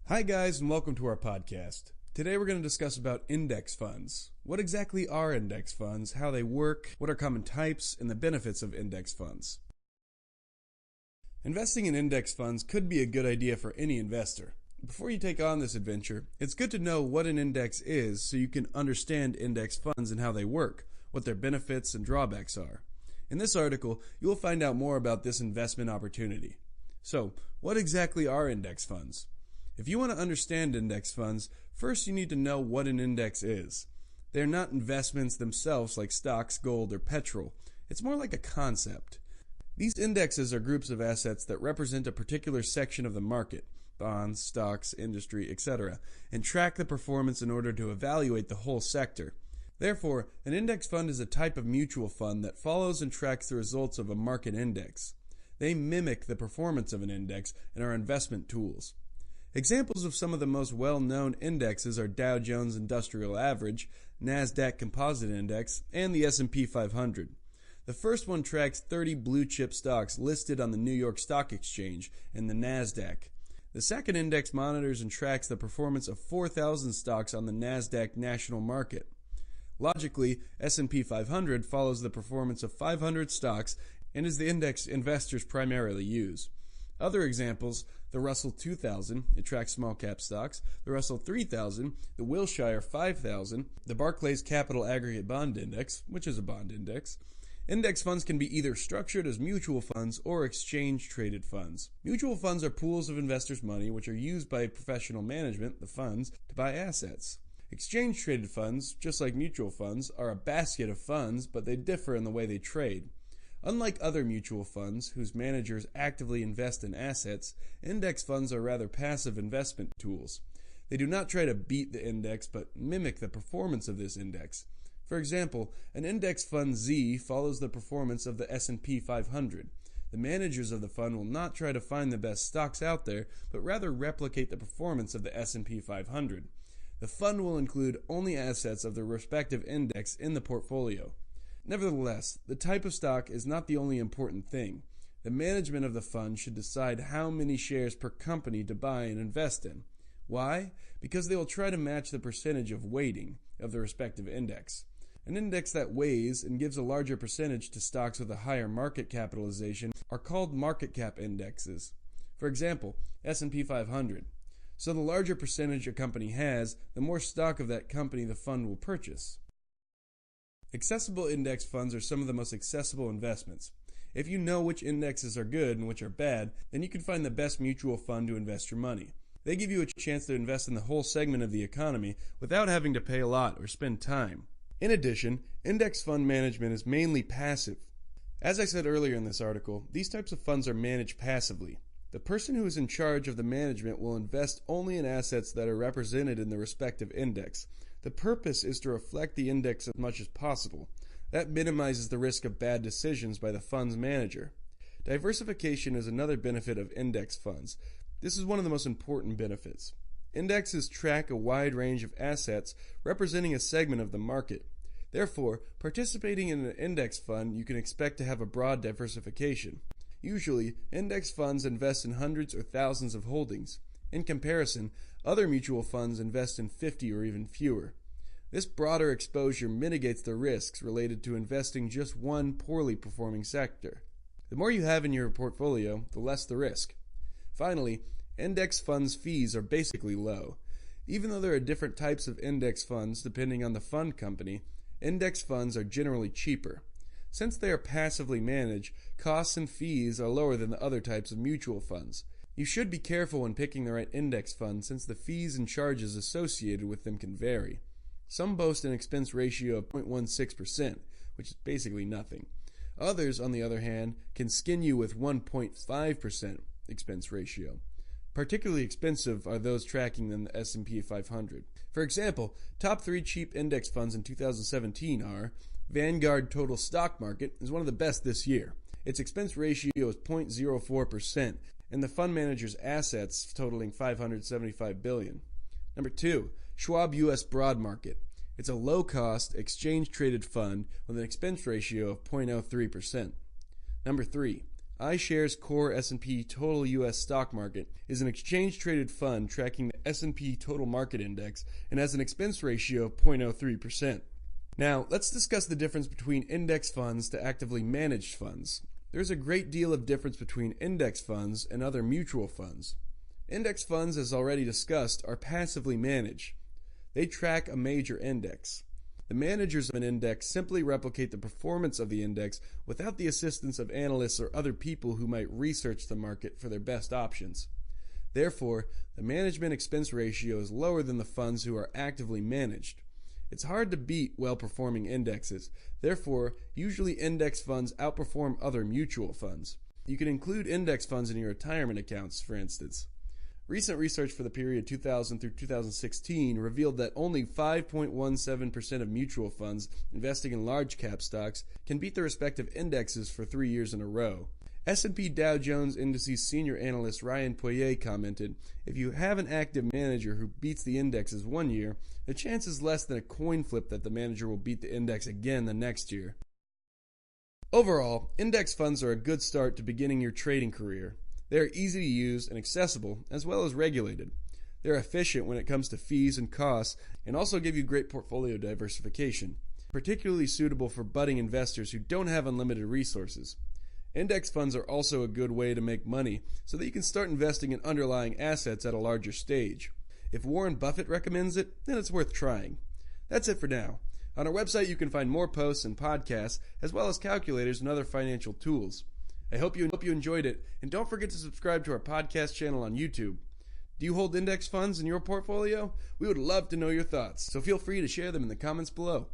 Hi guys, and welcome to our podcast. Today we're going to discuss about index funds. What exactly are index funds, how they work, what are common types, and the benefits of index funds. Investing in index funds could be a good idea for any investor. Before you take on this adventure, it's good to know what an index is so you can understand index funds and how they work, what their benefits and drawbacks are. In this article, you will find out more about this investment opportunity. So, what exactly are index funds? If you want to understand index funds, first you need to know what an index is. They are not investments themselves like stocks, gold, or petrol. It's more like a concept. These indexes are groups of assets that represent a particular section of the market, bonds, stocks, industry, etc., and track the performance in order to evaluate the whole sector. Therefore, an index fund is a type of mutual fund that follows and tracks the results of a market index. They mimic the performance of an index and are investment tools. Examples of some of the most well-known indexes are Dow Jones Industrial Average, NASDAQ Composite Index, and the S&P 500. The first one tracks 30 blue-chip stocks listed on the New York Stock Exchange and the NASDAQ. The second index monitors and tracks the performance of 4,000 stocks on the NASDAQ national market. Logically, S&P 500 follows the performance of 500 stocks and is the index investors primarily use. Other examples, the Russell 2000, it tracks small-cap stocks, the Russell 3000, the Wilshire 5000, the Barclays Capital Aggregate Bond Index, which is a bond index. Index funds can be either structured as mutual funds or exchange-traded funds. Mutual funds are pools of investors' money which are used by professional management, the funds, to buy assets. Exchange-traded funds, just like mutual funds, are a basket of funds, but they differ in the way they trade. Unlike other mutual funds, whose managers actively invest in assets, index funds are rather passive investment tools. They do not try to beat the index, but mimic the performance of this index. For example, an index fund Z follows the performance of the S&P 500. The managers of the fund will not try to find the best stocks out there, but rather replicate the performance of the S&P 500. The fund will include only assets of the respective index in the portfolio. Nevertheless, the type of stock is not the only important thing. The management of the fund should decide how many shares per company to buy and invest in. Why? Because they will try to match the percentage of weighting of the respective index. An index that weighs and gives a larger percentage to stocks with a higher market capitalization are called market cap indexes. For example, S&P 500. So the larger percentage a company has, the more stock of that company the fund will purchase. Accessible index funds are some of the most accessible investments. If you know which indexes are good and which are bad, then you can find the best mutual fund to invest your money. They give you a chance to invest in the whole segment of the economy without having to pay a lot or spend time. In addition, index fund management is mainly passive. As I said earlier in this article, these types of funds are managed passively. The person who is in charge of the management will invest only in assets that are represented in the respective index. The purpose is to reflect the index as much as possible. That minimizes the risk of bad decisions by the fund's manager. Diversification is another benefit of index funds. This is one of the most important benefits. Indexes track a wide range of assets representing a segment of the market. Therefore, participating in an index fund, you can expect to have a broad diversification. Usually, index funds invest in hundreds or thousands of holdings. In comparison, other mutual funds invest in 50 or even fewer. This broader exposure mitigates the risks related to investing just one poorly performing sector. The more you have in your portfolio, the less the risk. Finally, index funds' fees are basically low. Even though there are different types of index funds depending on the fund company, index funds are generally cheaper. Since they are passively managed, costs and fees are lower than the other types of mutual funds. You should be careful when picking the right index fund since the fees and charges associated with them can vary. Some boast an expense ratio of 0.16%, which is basically nothing. Others, on the other hand, can skin you with 1.5% expense ratio. Particularly expensive are those tracking in the S&P 500. For example, top 3 cheap index funds in 2017 are Vanguard Total Stock Market is one of the best this year. Its expense ratio is 0.04%, and the fund manager's assets totaling $575 billion. Number 2, Schwab U.S. Broad Market. It's a low-cost, exchange-traded fund with an expense ratio of 0.03%. Number 3, iShares Core S&P Total U.S. Stock Market is an exchange-traded fund tracking the S&P Total Market Index and has an expense ratio of 0.03%. Now, let's discuss the difference between index funds to actively managed funds. There's a great deal of difference between index funds and other mutual funds. Index funds, as already discussed, are passively managed. They track a major index. The managers of an index simply replicate the performance of the index without the assistance of analysts or other people who might research the market for their best options. Therefore, the management expense ratio is lower than the funds who are actively managed. It's hard to beat well-performing indexes. Therefore, usually index funds outperform other mutual funds. You can include index funds in your retirement accounts, for instance. Recent research for the period 2000 through 2016 revealed that only 5.17% of mutual funds investing in large cap stocks can beat their respective indexes for 3 years in a row. S&P Dow Jones Indices senior analyst Ryan Poirier commented, "If you have an active manager who beats the indexes 1 year, the chance is less than a coin flip that the manager will beat the index again the next year." Overall, index funds are a good start to beginning your trading career. They are easy to use and accessible, as well as regulated. They're efficient when it comes to fees and costs, and also give you great portfolio diversification, particularly suitable for budding investors who don't have unlimited resources. Index funds are also a good way to make money so that you can start investing in underlying assets at a larger stage. If Warren Buffett recommends it, then it's worth trying. That's it for now. On our website you can find more posts and podcasts, as well as calculators and other financial tools. I hope you enjoyed it, and don't forget to subscribe to our podcast channel on YouTube. Do you hold index funds in your portfolio? We would love to know your thoughts, so feel free to share them in the comments below.